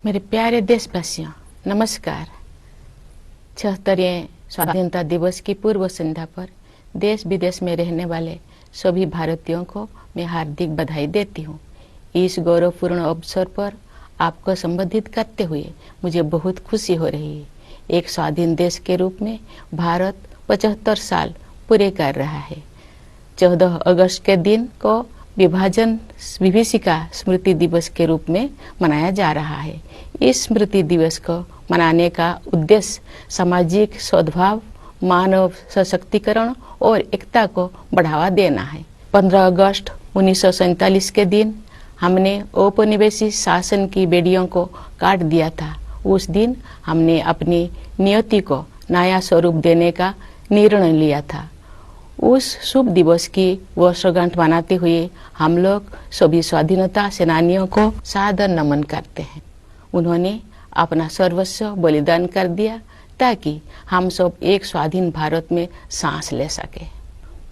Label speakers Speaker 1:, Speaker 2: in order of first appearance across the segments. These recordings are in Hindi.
Speaker 1: मेरे प्यारे देशवासियों, नमस्कार। 76वें स्वाधीनता दिवस की पूर्व संध्या पर देश विदेश में रहने वाले सभी भारतीयों को मैं हार्दिक बधाई देती हूँ। इस गौरवपूर्ण अवसर पर आपको संबोधित करते हुए मुझे बहुत खुशी हो रही है। एक स्वाधीन देश के रूप में भारत 75 साल पूरे कर रहा है। 14 अगस्त के दिन को विभाजन विभीषिका स्मृति दिवस के रूप में मनाया जा रहा है। इस स्मृति दिवस को मनाने का उद्देश्य सामाजिक सद्भाव, मानव सशक्तिकरण और एकता को बढ़ावा देना है। 15 अगस्त 1947 के दिन हमने औपनिवेशिक शासन की बेड़ियों को काट दिया था। उस दिन हमने अपनी नियति को नया स्वरूप देने का निर्णय लिया था। उस शुभ दिवस की वर्षगांठ मनाते हुए हम लोग सभी स्वाधीनता सेनानियों को सादर नमन करते हैं। उन्होंने अपना सर्वस्व बलिदान कर दिया ताकि हम सब एक स्वाधीन भारत में सांस ले सके।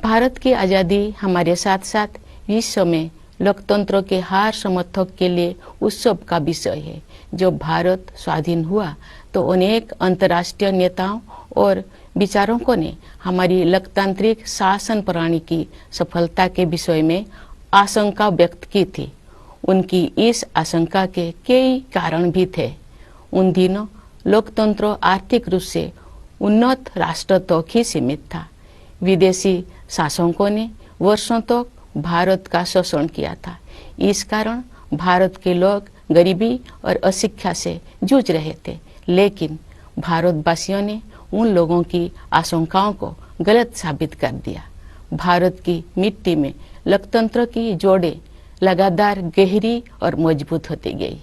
Speaker 1: भारत की आज़ादी हमारे साथ साथ विश्व में लोकतंत्र के हर समर्थक के लिए उत्सव का विषय है। जब भारत स्वाधीन हुआ तो अनेक अंतर्राष्ट्रीय नेताओं और विचारकों ने हमारी लोकतांत्रिक शासन प्रणाली की सफलता के विषय में आशंका व्यक्त की थी। उनकी इस आशंका के कई कारण भी थे। उन दिनों लोकतंत्र आर्थिक रूप से उन्नत राष्ट्र तक ही सीमित था। विदेशी शासकों ने वर्षों तक भारत का शोषण किया था। इस कारण भारत के लोग गरीबी और अशिक्षा से जूझ रहे थे। लेकिन भारतवासियों ने उन लोगों की आशंकाओं को गलत साबित कर दिया। भारत की मिट्टी में लोकतंत्र की जोड़ें लगातार गहरी और मजबूत होती गई।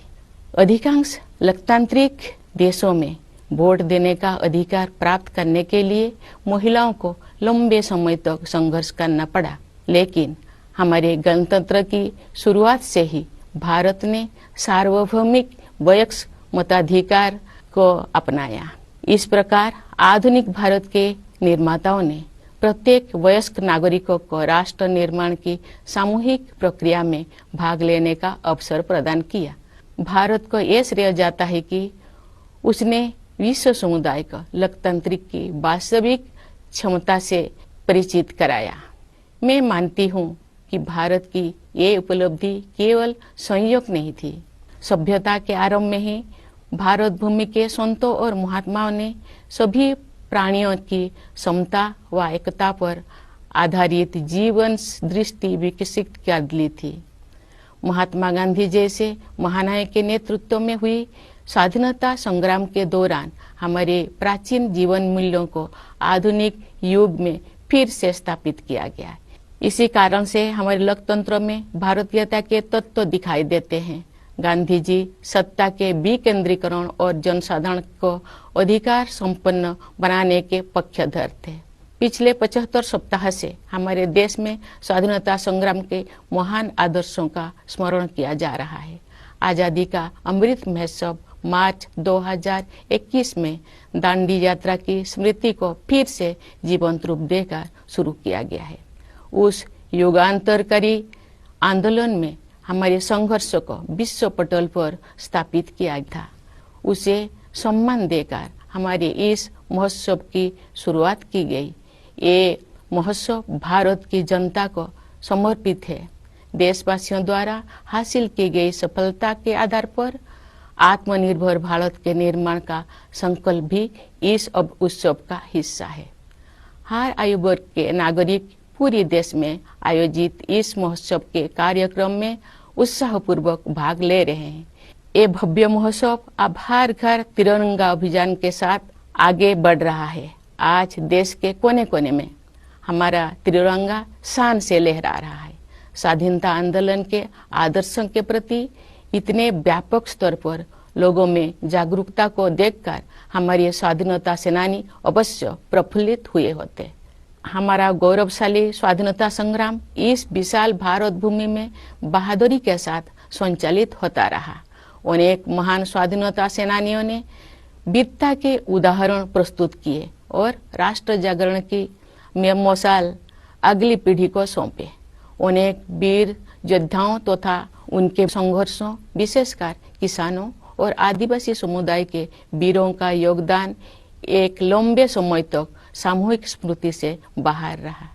Speaker 1: अधिकांश लोकतांत्रिक देशों में वोट देने का अधिकार प्राप्त करने के लिए महिलाओं को लंबे समय तक संघर्ष करना पड़ा। लेकिन हमारे गणतंत्र की शुरुआत से ही भारत ने सार्वभौमिक वयस्क मताधिकार को अपनाया। इस प्रकार आधुनिक भारत के निर्माताओं ने प्रत्येक वयस्क नागरिकों को राष्ट्र निर्माण की सामूहिक प्रक्रिया में भाग लेने का अवसर प्रदान किया। भारत को यह श्रेय जाता है कि उसने विश्व समुदाय को लोकतंत्र की वास्तविक क्षमता से परिचित कराया। मैं मानती हूँ कि भारत की ये उपलब्धि केवल संयोग नहीं थी। सभ्यता के आरंभ में ही भारत भूमि के संतों और महात्माओं ने सभी प्राणियों की समता व एकता पर आधारित जीवन दृष्टि विकसित कर ली थी। महात्मा गांधी जैसे महानायक के नेतृत्व में हुई स्वाधीनता संग्राम के दौरान हमारे प्राचीन जीवन मूल्यों को आधुनिक युग में फिर से स्थापित किया गया। इसी कारण से हमारे लोकतंत्र में भारतीयता के तत्व दिखाई देते हैं। गांधी जी सत्ता के विकेंद्रीकरण और जनसाधारण को अधिकार संपन्न बनाने के पक्षधर थे। पिछले 75 सप्ताह से हमारे देश में स्वाधीनता संग्राम के महान आदर्शों का स्मरण किया जा रहा है। आजादी का अमृत महोत्सव मार्च 2021 में दांडी यात्रा की स्मृति को फिर से जीवंत रूप देकर शुरू किया गया है। उस युगांतरकारी आंदोलन में हमारे संघर्ष को विश्व पटल पर स्थापित किया था। उसे सम्मान देकर हमारे इस महोत्सव की शुरुआत की गई। ये महोत्सव भारत की जनता को समर्पित है। देशवासियों द्वारा हासिल की गई सफलता के आधार पर आत्मनिर्भर भारत के निर्माण का संकल्प भी इस उत्सव का हिस्सा है। हर आयु वर्ग के नागरिक पूरे देश में आयोजित इस महोत्सव के कार्यक्रम में उत्साहपूर्वक भाग ले रहे हैं। ये भव्य महोत्सव अब हर घर तिरंगा अभियान के साथ आगे बढ़ रहा है। आज देश के कोने कोने में हमारा तिरंगा शान से लहरा रहा है। स्वाधीनता आंदोलन के आदर्शों के प्रति इतने व्यापक स्तर पर लोगों में जागरूकता को देखकर हमारे स्वाधीनता सेनानी अवश्य प्रफुल्लित हुए होते। हमारा गौरवशाली स्वाधीनता संग्राम इस विशाल भारत भूमि में बहादुरी के साथ संचालित होता रहा। अनेक महान स्वाधीनता सेनानियों ने वीरता के उदाहरण प्रस्तुत किए और राष्ट्र जागरण की मशाल अगली पीढ़ी को सौंपे। अनेक वीर योद्धाओं तथा उनके संघर्षों, विशेषकर किसानों और आदिवासी समुदाय के वीरों का योगदान एक लंबे समय तक सामूहिक स्मृति से बाहर रहा।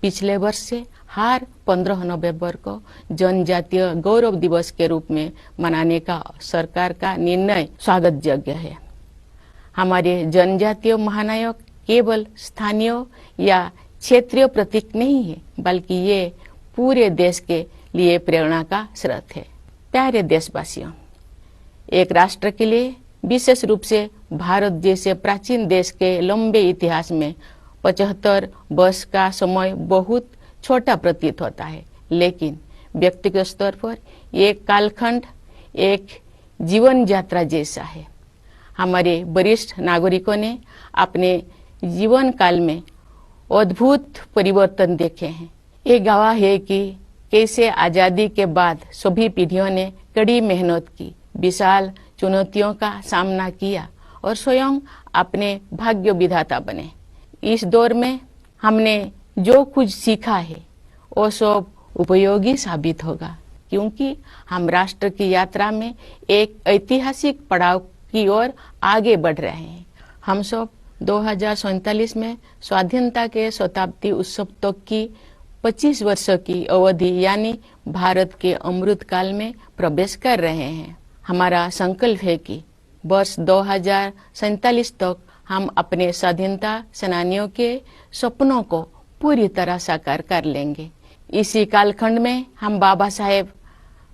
Speaker 1: पिछले वर्ष से हर 15 नवंबर को जनजातीय गौरव दिवस के रूप में मनाने का सरकार का निर्णय स्वागत योग्य है। हमारे जनजातीय महानायक केवल स्थानीय या क्षेत्रीय प्रतीक नहीं है, बल्कि ये पूरे देश के लिए प्रेरणा का स्रोत है। प्यारे देशवासियों, एक राष्ट्र के लिए, विशेष रूप से भारत जैसे प्राचीन देश के लंबे इतिहास में 75 वर्ष का समय बहुत छोटा प्रतीत होता है, लेकिन व्यक्तिगत स्तर पर एक कालखंड एक जीवन यात्रा जैसा है। हमारे वरिष्ठ नागरिकों ने अपने जीवन काल में अद्भुत परिवर्तन देखे हैं। ये गवाह है कि कैसे आजादी के बाद सभी पीढ़ियों ने कड़ी मेहनत की, विशाल चुनौतियों का सामना किया और स्वयं अपने भाग्य विधाता बने। इस दौर में हमने जो कुछ सीखा है वो सब उपयोगी साबित होगा, क्योंकि हम राष्ट्र की यात्रा में एक ऐतिहासिक पड़ाव की ओर आगे बढ़ रहे हैं। हम सब 2047 में स्वाधीनता के शताब्दी उत्सव तक की 25 वर्षों की अवधि यानी भारत के अमृत काल में प्रवेश कर रहे हैं। हमारा संकल्प है कि वर्ष 2047 तक हम अपने स्वाधीनता सेनानियों के सपनों को पूरी तरह साकार कर लेंगे। इसी कालखंड में हम बाबा साहेब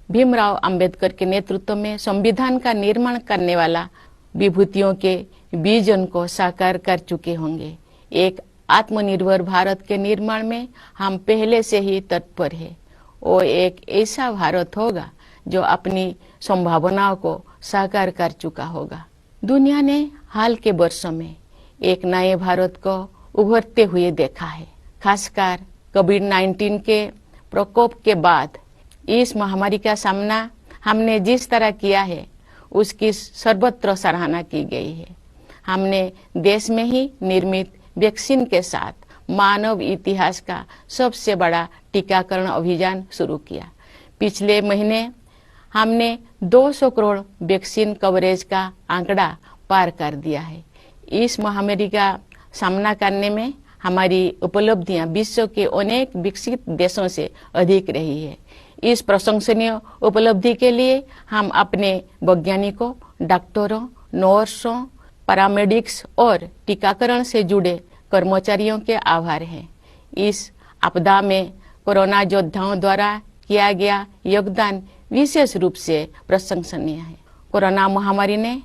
Speaker 1: भीमराव अंबेडकर के नेतृत्व में संविधान का निर्माण करने वाला विभूतियों के विजन को साकार कर चुके होंगे। एक आत्मनिर्भर भारत के निर्माण में हम पहले से ही तत्पर हैं। वो एक ऐसा भारत होगा जो अपनी संभावनाओं को साकार कर चुका होगा। दुनिया ने हाल के वर्षों में एक नए भारत को उभरते हुए देखा है। खासकर कोविड-19 के प्रकोप के बाद इस महामारी का सामना हमने जिस तरह किया है उसकी सर्वत्र सराहना की गई है। हमने देश में ही निर्मित वैक्सीन के साथ मानव इतिहास का सबसे बड़ा टीकाकरण अभियान शुरू किया। पिछले महीने हमने 200 करोड़ वैक्सीन कवरेज का आंकड़ा पार कर दिया है। इस महामारी का सामना करने में हमारी उपलब्धियां विश्व के अनेक विकसित देशों से अधिक रही है। इस प्रशंसनीय उपलब्धि के लिए हम अपने वैज्ञानिकों, डॉक्टरों, नर्सों, पैरामेडिक्स और टीकाकरण से जुड़े कर्मचारियों के आभार हैं। इस आपदा में कोरोना योद्धाओं द्वारा किया गया योगदान विशेष रूप से प्रशंसनीय है। कोरोना महामारी ने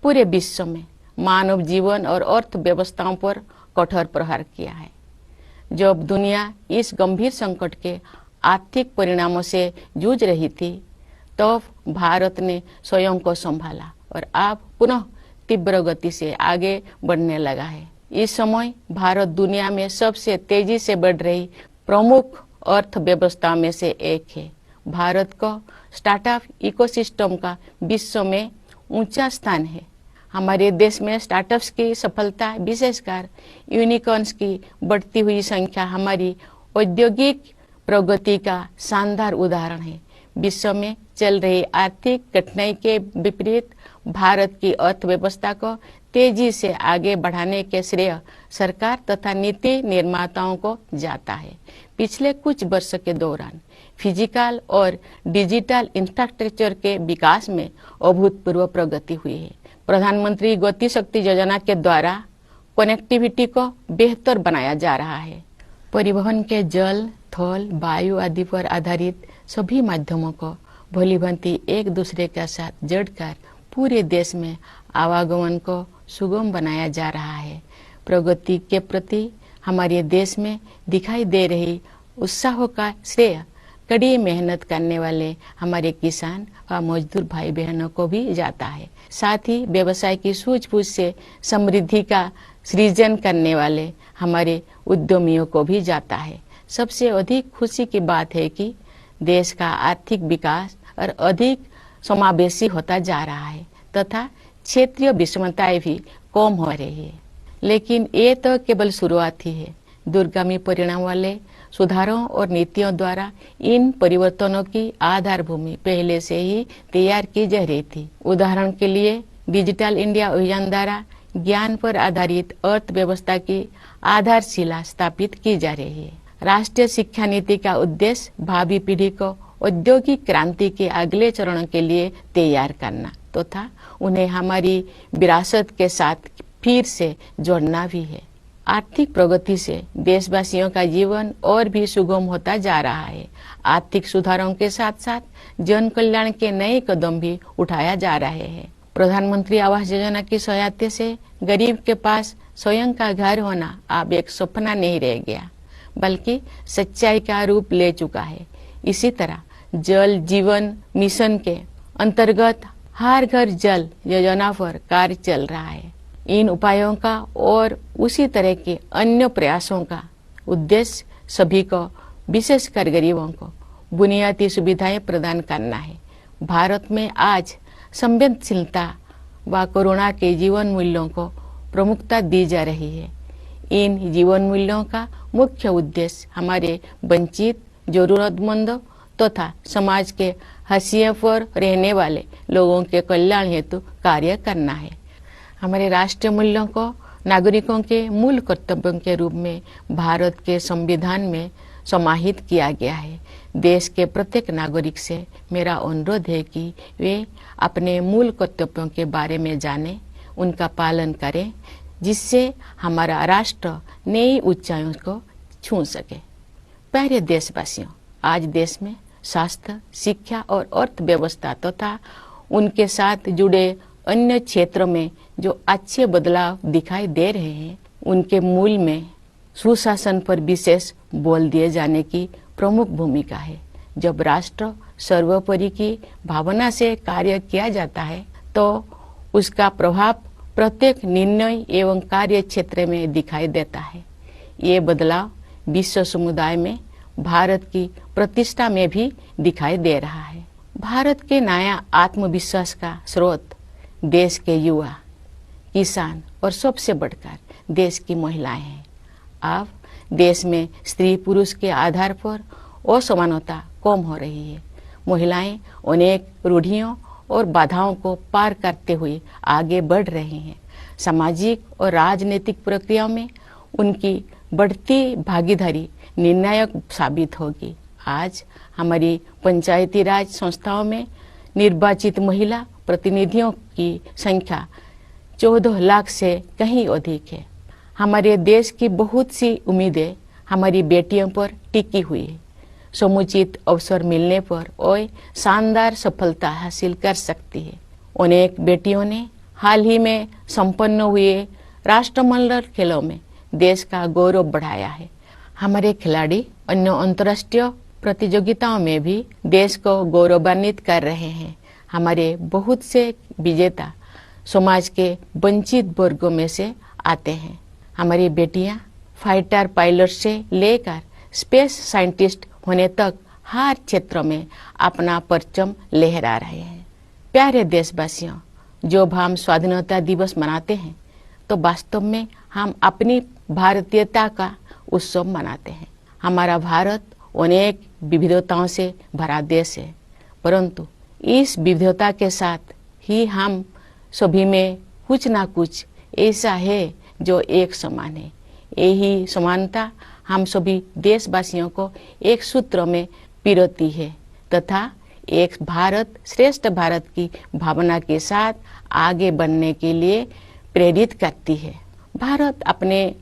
Speaker 1: पूरे विश्व में मानव जीवन और अर्थव्यवस्थाओं पर कठोर प्रहार किया है। जब दुनिया इस गंभीर संकट के आर्थिक परिणामों से जूझ रही थी, तब भारत ने स्वयं को संभाला और अब पुनः तीव्र गति से आगे बढ़ने लगा है। इस समय भारत दुनिया में सबसे तेजी से बढ़ रही प्रमुख अर्थव्यवस्था में से एक है। भारत को स्टार्टअप इकोसिस्टम का विश्व में ऊंचा स्थान है। हमारे देश में स्टार्टअप्स की सफलता, विशेषकर यूनिकॉर्न्स की बढ़ती हुई संख्या हमारी औद्योगिक प्रगति का शानदार उदाहरण है। विश्व में चल रही आर्थिक कठिनाई के विपरीत भारत की अर्थव्यवस्था को तेजी से आगे बढ़ाने के श्रेय सरकार तथा नीति निर्माताओं को जाता है। पिछले कुछ वर्षों के दौरान फिजिकल और डिजिटल इंफ्रास्ट्रक्चर के विकास में अभूतपूर्व प्रगति हुई है। प्रधानमंत्री गति शक्ति योजना के द्वारा कनेक्टिविटी को बेहतर बनाया जा रहा है। परिवहन के जल, थल, वायु आदि पर आधारित सभी माध्यमों को भलीभांति एक दूसरे के साथ जोड़कर पूरे देश में आवागमन को सुगम बनाया जा रहा है। प्रगति के प्रति हमारे देश में दिखाई दे रही उत्साह का श्रेय कड़ी मेहनत करने वाले हमारे किसान व मजदूर भाई बहनों को भी जाता है। साथ ही व्यवसाय की सूझबूझ से समृद्धि का सृजन करने वाले हमारे उद्यमियों को भी जाता है। सबसे अधिक खुशी की बात है कि देश का आर्थिक विकास और अधिक समावेशी होता जा रहा है तथा क्षेत्रीय विषमताएं भी कम हो रही है। लेकिन ये तो केवल शुरुआत ही है। दूरगामी परिणाम वाले सुधारों और नीतियों द्वारा इन परिवर्तनों की आधार भूमि पहले से ही तैयार की जा रही थी। उदाहरण के लिए डिजिटल इंडिया अभियान द्वारा ज्ञान पर आधारित अर्थव्यवस्था की आधारशिला स्थापित की जा रही है। राष्ट्रीय शिक्षा नीति का उद्देश्य भावी पीढ़ी को औद्योगिक क्रांति के अगले चरण के लिए तैयार करना तथा उन्हें हमारी विरासत के साथ फिर से जोड़ना भी है। आर्थिक प्रगति से देशवासियों का जीवन और भी सुगम होता जा रहा है। आर्थिक सुधारों के साथ साथ जन कल्याण के नए कदम भी उठाया जा रहे हैं। प्रधानमंत्री आवास योजना की सहायता से गरीब के पास स्वयं का घर होना अब एक सपना नहीं रह गया, बल्कि सच्चाई का रूप ले चुका है। इसी तरह जल जीवन मिशन के अंतर्गत हर घर जल योजना पर कार्य चल रहा है। इन उपायों का और उसी तरह के अन्य प्रयासों का उद्देश्य सभी को, विशेषकर गरीबों को, बुनियादी सुविधाएं प्रदान करना है। भारत में आज संवेदनशीलता व कोरोना के जीवन मूल्यों को प्रमुखता दी जा रही है। इन जीवन मूल्यों का मुख्य उद्देश्य हमारे वंचित, जरूरतमंदों तथा समाज के हाशिए पर रहने वाले लोगों के कल्याण हेतु कार्य करना है। हमारे राष्ट्रीय मूल्यों को नागरिकों के मूल कर्तव्यों के रूप में भारत के संविधान में समाहित किया गया है। देश के प्रत्येक नागरिक से मेरा अनुरोध है कि वे अपने मूल कर्तव्यों के बारे में जानें, उनका पालन करें, जिससे हमारा राष्ट्र नई ऊंचाइयों को छू सके। प्यारे देशवासियों, आज देश में स्वास्थ्य, शिक्षा और अर्थव्यवस्था तथा उनके साथ जुड़े अन्य क्षेत्रों में जो अच्छे बदलाव दिखाई दे रहे हैं, उनके मूल में सुशासन पर विशेष बल दिए जाने की प्रमुख भूमिका है। जब राष्ट्र सर्वोपरि की भावना से कार्य किया जाता है तो उसका प्रभाव प्रत्येक निर्णय एवं कार्य क्षेत्र में दिखाई देता है। ये बदलाव विश्व समुदाय में भारत की प्रतिष्ठा में भी दिखाई दे रहा है। भारत के नया आत्मविश्वास का स्रोत देश के युवा, किसान और सबसे बढ़कर देश की महिलाएं हैं। अब देश में स्त्री पुरुष के आधार पर असमानता कम हो रही है। महिलाएं अनेक रूढ़ियों और बाधाओं को पार करते हुए आगे बढ़ रही हैं। सामाजिक और राजनीतिक प्रक्रियाओं में उनकी बढ़ती भागीदारी निर्णायक साबित होगी। आज हमारी पंचायती राज संस्थाओं में निर्वाचित महिला प्रतिनिधियों की संख्या 14 लाख से कहीं अधिक है। हमारे देश की बहुत सी उम्मीदें हमारी बेटियों पर टिकी हुई है। समुचित अवसर मिलने पर वे शानदार सफलता हासिल कर सकती है। अनेक बेटियों ने हाल ही में संपन्न हुए राष्ट्रमंडल खेलों में देश का गौरव बढ़ाया है। हमारे खिलाड़ी अन्य अंतर्राष्ट्रीय प्रतियोगिताओं में भी देश को गौरवान्वित कर रहे हैं। हमारे बहुत से विजेता समाज के वंचित वर्गों में से आते हैं। हमारी बेटियां फाइटर पायलट से लेकर स्पेस साइंटिस्ट होने तक हर क्षेत्र में अपना परचम लहरा रहे हैं। प्यारे देशवासियों, जब हम स्वाधीनता दिवस मनाते हैं तो वास्तव में हम अपनी भारतीयता का उत्सव मनाते हैं। हमारा भारत अनेक विविधताओं से भरा देश है, परंतु इस विविधता के साथ ही हम सभी में कुछ ना कुछ ऐसा है जो एक समान है। यही समानता हम सभी देशवासियों को एक सूत्र में पिरोती है तथा एक भारत श्रेष्ठ भारत की भावना के साथ आगे बढ़ने के लिए प्रेरित करती है। भारत अपने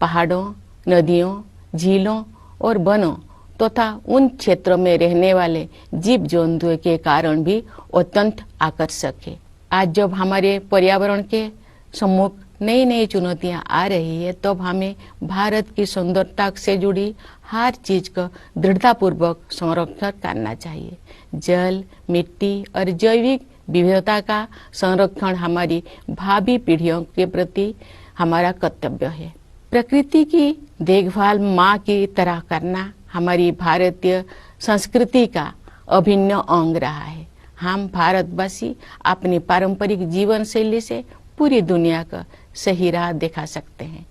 Speaker 1: पहाड़ों, नदियों, झीलों और वनों तथा उन क्षेत्रों में रहने वाले जीव जंतुओं के कारण भी अत्यंत आकर्षक है। आज जब हमारे पर्यावरण के सम्मुख नई नई चुनौतियां आ रही है, तब हमें भारत की सुंदरता से जुड़ी हर चीज का दृढ़तापूर्वक संरक्षण करना चाहिए। जल, मिट्टी और जैविक विविधता का संरक्षण हमारी भावी पीढ़ियों के प्रति हमारा कर्तव्य है। प्रकृति की देखभाल माँ की तरह करना हमारी भारतीय संस्कृति का अभिन्न अंग रहा है। हम भारतवासी अपनी पारंपरिक जीवन शैली से पूरी दुनिया का सही राह दिखा सकते हैं।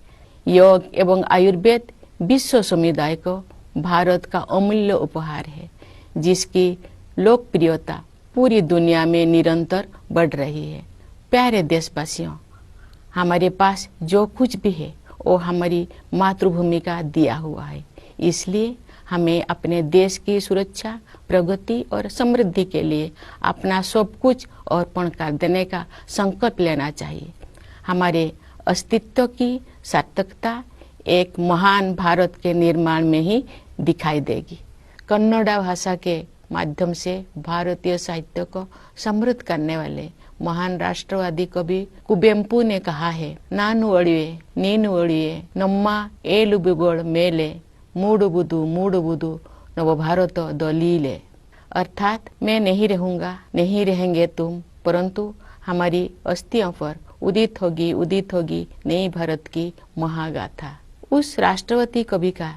Speaker 1: योग एवं आयुर्वेद विश्व समुदाय को भारत का अमूल्य उपहार है, जिसकी लोकप्रियता पूरी दुनिया में निरंतर बढ़ रही है। प्यारे देशवासियों, हमारे पास जो कुछ भी है वो हमारी मातृभूमि का दिया हुआ है। इसलिए हमें अपने देश की सुरक्षा, प्रगति और समृद्धि के लिए अपना सब कुछ अर्पण कर देने का संकल्प लेना चाहिए। हमारे अस्तित्व की सार्थकता एक महान भारत के निर्माण में ही दिखाई देगी। कन्नड़ा भाषा के माध्यम से भारतीय साहित्य को समृद्ध करने वाले महान राष्ट्रवादी कवि कुवेंपु ने कहा है, नानु अड़िए नीनु अड़िए नम्मा एलुबुगोड़ मेले मूडुबुदु नव भारत दलीले। अर्थात मैं नहीं रहूंगा, नहीं रहेंगे तुम, परंतु हमारी अस्थियों पर उदित होगी नई भारत की महागाथा। उस राष्ट्रवादी कवि का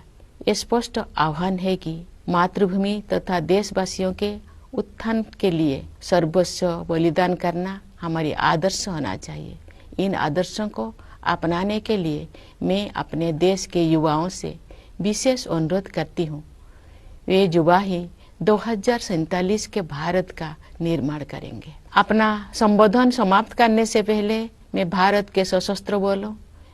Speaker 1: स्पष्ट आह्वान है कि मातृभूमि तथा देशवासियों के उत्थान के लिए सर्वस्व बलिदान करना हमारी आदर्श होना चाहिए। इन आदर्शों को अपनाने के लिए मैं अपने देश के युवाओं से विशेष अनुरोध करती हूँ। वे युवा ही 2047 के भारत का निर्माण करेंगे। अपना संबोधन समाप्त करने से पहले मैं भारत के सशस्त्र बलों,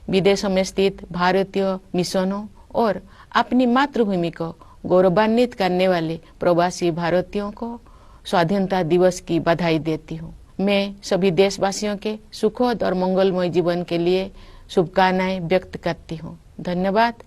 Speaker 1: विदेशों में स्थित भारतीय मिशनों और अपनी मातृभूमि को गौरवान्वित करने वाले प्रवासी भारतीयों को स्वाधीनता दिवस की बधाई देती हूँ। मैं सभी देशवासियों के सुखद और मंगलमय जीवन के लिए शुभकामनाएं व्यक्त करती हूँ। धन्यवाद।